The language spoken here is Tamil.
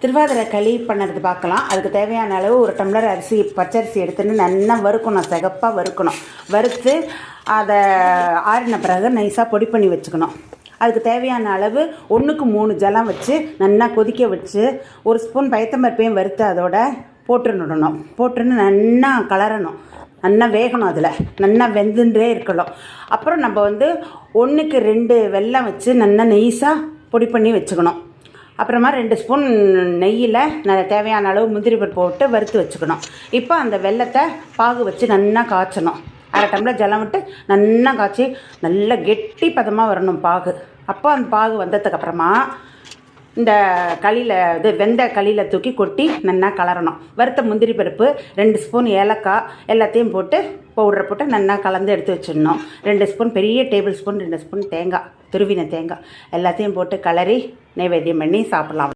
திருவாதிரை களி பண்ணுறது பார்க்கலாம். அதுக்கு தேவையான அளவு ஒரு டம்ளர் அரிசி, பச்சரிசி எடுத்துன்னு நல்லா வறுக்கணும், சிகப்பாக வறுக்கணும். வறுத்து அதை ஆறின பிறகு நைஸாக பொடி பண்ணி வச்சுக்கணும். அதுக்கு தேவையான அளவு 1க்கு 3 ஜலம் வச்சு நல்லா கொதிக்க வச்சு ஒரு ஸ்பூன் பயத்தம்பருப்பையும் வறுத்து அதோட போட்டுடணும். போட்டுன்னு நல்லா கலரணும், நல்லா வேகணும், அதில் நல்லா வெந்துன்றே இருக்கணும். அப்புறம் நம்ம 1க்கு 2 வெல்லம் வச்சு நல்லா நெய்ஸாக பொடி பண்ணி வச்சுக்கணும். அப்புறமா 2 ஸ்பூன் நெய்யில் தேவையான அளவு முந்திரி பருப்பு போட்டு வறுத்து வச்சுக்கணும். இப்போ அந்த வெல்லத்தை பாகு வச்சு நல்லா காய்ச்சணும். அரை டம்ளர் ஜலம் விட்டு நல்லா காய்ச்சி நல்லா கெட்டி பதமாக வரணும் பாகு. அப்போ அந்த பாகு வந்ததுக்கப்புறமா இந்த களியில் வெந்த களியில் தூக்கி கொட்டி நல்லா கலரணும். வறுத்த முந்திரி பருப்பு, 2 ஸ்பூன் ஏலக்காய் எல்லாத்தையும் போட்டு பவுடரை போட்டு நல்லா கலந்து எடுத்து வச்சிடணும். 2 ஸ்பூன் பெரிய டேபிள் ஸ்பூன் 2 ஸ்பூன் தேங்காய், துருவின தேங்காய் எல்லாத்தையும் போட்டு கலரி நைவேத்தியம் பண்ணி சாப்பிட்லாம்.